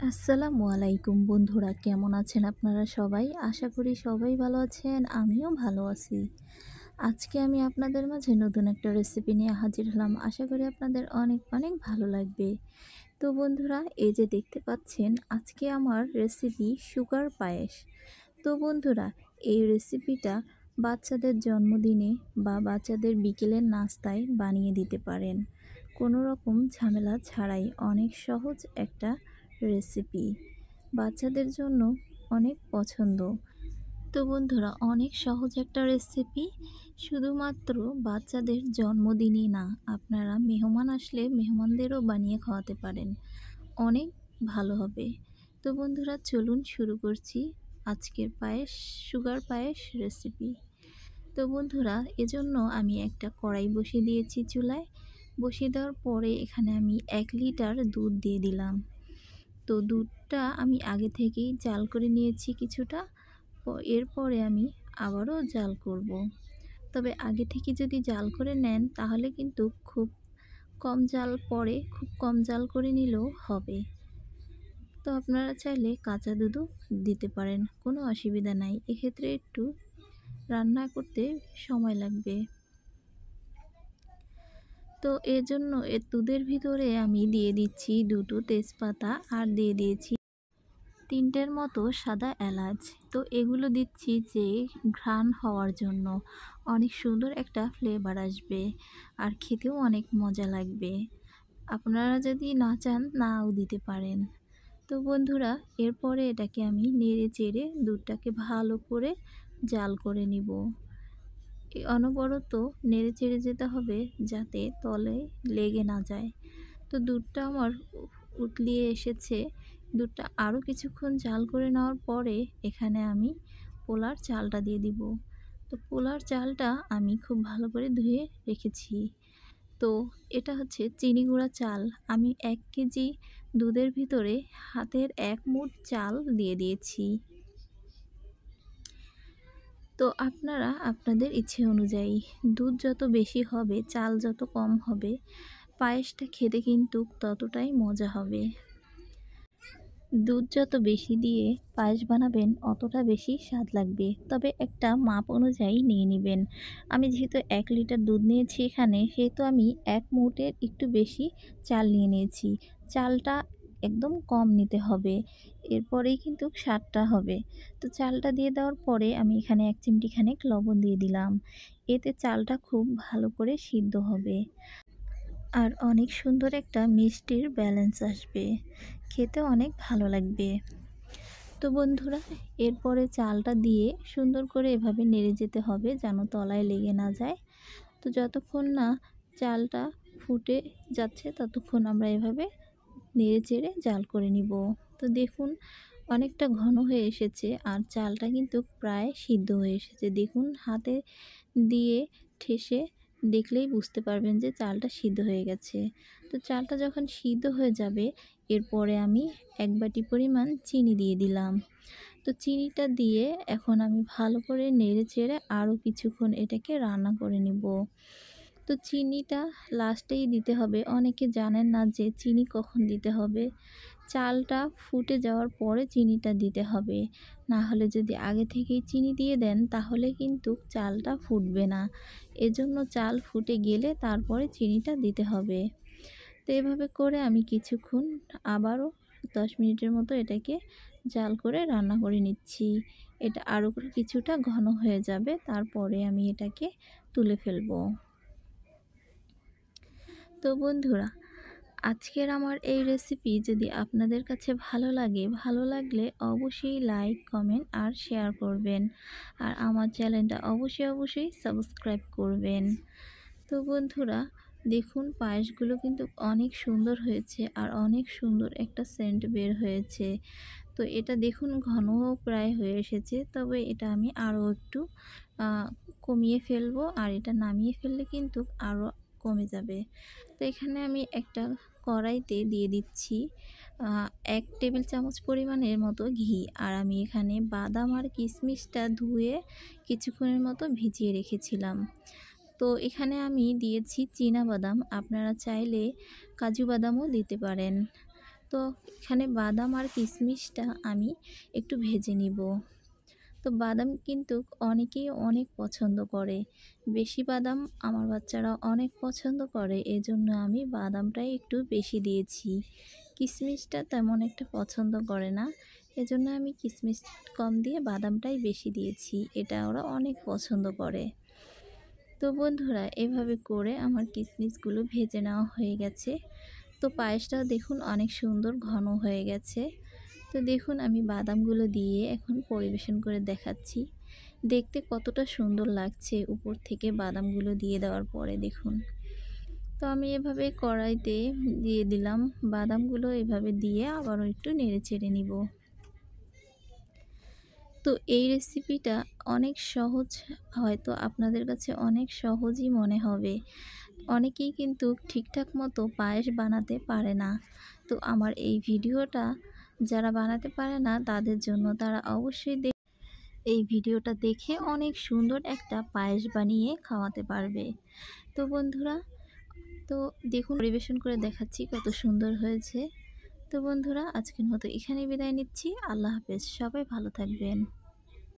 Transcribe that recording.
আসসালামু আলাইকুম বন্ধুরা, কেমন আছেন আপনারা সবাই? আশা করি সবাই ভালো আছেন, আমিও ভালো আছি। আজকে আমি আপনাদের মাঝে নতুন একটা রেসিপি নিয়ে হাজির হলাম। আশা করি আপনাদের অনেক অনেক ভালো লাগবে। তো বন্ধুরা, এই যে দেখতে পাচ্ছেন, আজকে আমার রেসিপি সুগার পায়েস। তো বন্ধুরা, এই রেসিপিটা বাচ্চাদের জন্মদিনে বা বাচ্চাদের বিকেলের নাস্তায় বানিয়ে দিতে পারেন। কোনো রকম ঝামেলা ছাড়াই অনেক সহজ একটা রেসিপি, বাচ্চাদের জন্য অনেক পছন্দ। তো বন্ধুরা, অনেক সহজ একটা রেসিপি, শুধুমাত্র বাচ্চাদের জন্মদিনই না, আপনারা মেহমান আসলে মেহমানদেরও বানিয়ে খাওয়াতে পারেন, অনেক ভালো হবে। তো বন্ধুরা, চলুন শুরু করছি আজকের পায়েস, সুগার পায়েস রেসিপি। তো বন্ধুরা, এজন্য আমি একটা কড়াই বসিয়ে দিয়েছি চুলায়। বসিয়ে দেওয়ার পরে এখানে আমি 1 লিটার দুধ দিয়ে দিলাম। তো দুধটা আমি আগে থেকেই জাল করে নিয়েছি কিছুটা। এরপরে আমি আবারও জাল করব। তবে আগে থেকে যদি জাল করে নেন তাহলে কিন্তু খুব কম জাল পরে, খুব কম জাল করে নিলেও হবে। তো আপনারা চাইলে কাঁচা দুধও দিতে পারেন, কোনো অসুবিধা নাই। এক্ষেত্রে একটু রান্না করতে সময় লাগবে। তো এজন্য দুধের ভিতরে আমি দিয়ে দিচ্ছি 2টো তেজপাতা আর দিয়ে দিয়েছি 3টের মতো সাদা এলাচ। তো এগুলো দিচ্ছি যে ঘ্রাণ হওয়ার জন্য, অনেক সুন্দর একটা ফ্লেভার আসবে আর খেতেও অনেক মজা লাগবে। আপনারা যদি না চান নাও দিতে পারেন। তো বন্ধুরা, এরপরে এটাকে আমি নেড়ে চেড়ে দুধটাকে ভালো করে জাল করে নিব। অনবরত নেড়ে চেড়ে যেতে হবে যাতে তলে লেগে না যায়। তো দুধটা আমার উতলিয়ে এসেছে। দুধটা আরও কিছুক্ষণ জাল করে নেওয়ার পরে এখানে আমি পোলার চালটা দিয়ে দিব। তো পোলার চালটা আমি খুব ভালো করে ধুয়ে রেখেছি। তো এটা হচ্ছে চিনি গুঁড়া চাল। আমি 1 কেজি দুধের ভিতরে হাতের 1 মুঠ চাল দিয়ে দিয়েছি। তো আপনারা আপনাদের ইচ্ছে অনুযায়ী, দুধ যত বেশি হবে, চাল যত কম হবে, পায়েসটা খেতে কিন্তু ততটাই মজা হবে। দুধ যত বেশি দিয়ে পায়েস বানাবেন অতটা বেশি স্বাদ লাগবে, তবে একটা মাপ অনুযায়ী নিয়ে নেবেন। আমি যেহেতু 1 লিটার দুধ নিয়েছি এখানে, সেহেতু আমি 1 মুঠের একটু বেশি চাল নিয়ে নিয়েছি। চালটা একদম কম নিতে হবে, এরপরেই কিন্তু স্বাদটা হবে। তো চালটা দিয়ে দেওয়ার পরে আমি এখানে 1 চিমটি খানেক লবণ দিয়ে দিলাম। এতে চালটা খুব ভালো করে সিদ্ধ হবে আর অনেক সুন্দর একটা মিষ্টির ব্যালেন্স আসবে, খেতে অনেক ভালো লাগবে। তো বন্ধুরা, এরপরে চালটা দিয়ে সুন্দর করে এভাবে নেড়ে যেতে হবে যেন তলায় লেগে না যায়। তো যতক্ষণ না চালটা ফুটে যাচ্ছে ততক্ষণ আমরা এভাবে নেড়ে চেড়ে জাল করে নিব। তো দেখুন, অনেকটা ঘন হয়ে এসেছে আর চালটা কিন্তু প্রায় সিদ্ধ হয়ে এসেছে। দেখুন, হাতে দিয়ে ঠেসে দেখলেই বুঝতে পারবেন যে চালটা সিদ্ধ হয়ে গেছে। তো চালটা যখন সিদ্ধ হয়ে যাবে, এরপরে আমি 1 বাটি পরিমাণ চিনি দিয়ে দিলাম। তো চিনিটা দিয়ে এখন আমি ভালো করে নেড়ে চেড়ে আরও কিছুক্ষণ এটাকে রান্না করে নিব। তো চিনিটা লাস্টেই দিতে হবে। অনেকে জানেন না যে চিনি কখন দিতে হবে। চালটা ফুটে যাওয়ার পরে চিনিটা দিতে হবে। না হলে যদি আগে থেকেই চিনি দিয়ে দেন তাহলে কিন্তু চালটা ফুটবে না। এজন্য চাল ফুটে গেলে তারপরে চিনিটা দিতে হবে। তো এভাবে করে আমি কিছুক্ষণ আবারও 10 মিনিটের মতো এটাকে জাল করে রান্না করে নিচ্ছি। এটা আরও কিছুটা ঘন হয়ে যাবে, তারপরে আমি এটাকে তুলে ফেলবো। তো বন্ধুরা, আজকের আমার এই রেসিপি যদি আপনাদের কাছে ভালো লাগে, ভালো লাগলে অবশ্যই লাইক, কমেন্ট আর শেয়ার করবেন। আর আমার চ্যানেলটা অবশ্যই সাবস্ক্রাইব করবেন। তো বন্ধুরা, দেখুন পায়েসগুলো কিন্তু অনেক সুন্দর হয়েছে আর অনেক সুন্দর একটা সেন্ট বের হয়েছে। তো এটা দেখুন ঘনও প্রায় হয়ে এসেছে, তবে এটা আমি আরও একটু আ কমিয়ে ফেলবো আর এটা নামিয়ে ফেললে কিন্তু আরও কমে যাবে। তো এখানে আমি একটা কড়াইতে দিয়ে দিচ্ছি 1 টেবিল চামচ পরিমাণের মতো ঘি। আর আমি এখানে বাদাম আর কিশমিশটা ধুয়ে কিছুক্ষণের মতো ভিজিয়ে রেখেছিলাম। তো এখানে আমি দিয়েছি চীনা বাদাম, আপনারা চাইলে কাজু বাদামও দিতে পারেন। তো এখানে বাদাম আর কিশমিশটা আমি একটু ভেজে নিব। তো বাদাম কিন্তু অনেকেই অনেক পছন্দ করে। বেশি বাদাম আমার বাচ্চারা অনেক পছন্দ করে, এজন্য আমি বাদামটাই একটু বেশি দিয়েছি। কিশমিশটা তেমন একটা পছন্দ করে না, এজন্য আমি কিশমিশ কম দিয়ে বাদামটাই বেশি দিয়েছি। এটা ওরা অনেক পছন্দ করে। তো বন্ধুরা, এভাবে করে আমার কিশমিশগুলো ভেজে নেওয়া হয়ে গেছে। তো পায়েসটাও দেখুন অনেক সুন্দর ঘন হয়ে গেছে। তো দেখুন আমি বাদামগুলো দিয়ে এখন পরিবেশন করে দেখাচ্ছি। দেখতে কতটা সুন্দর লাগছে উপর থেকে বাদামগুলো দিয়ে দেওয়ার পরে দেখুন। তো আমি এভাবে কড়াইতে দিয়ে দিলাম বাদামগুলো, এভাবে দিয়ে আবারও একটু নেড়েচেড়ে নিব। তো এই রেসিপিটা অনেক সহজ, হয়তো আপনাদের কাছে অনেক সহজই মনে হবে। অনেকেই কিন্তু ঠিকঠাক মতো পায়েস বানাতে পারে না। তো আমার এই ভিডিওটা যারা বানাতে পারে না তাদের জন্য, তারা অবশ্যই এই ভিডিওটা দেখে অনেক সুন্দর একটা পায়েস বানিয়ে খাওয়াতে পারবে। তো বন্ধুরা, তো দেখুন পরিবেশন করে দেখাচ্ছি কত সুন্দর হয়েছে। তো বন্ধুরা, আজকের মতো এখানেই বিদায় নিচ্ছি। আল্লাহ হাফেজ। সবাই ভালো থাকবেন।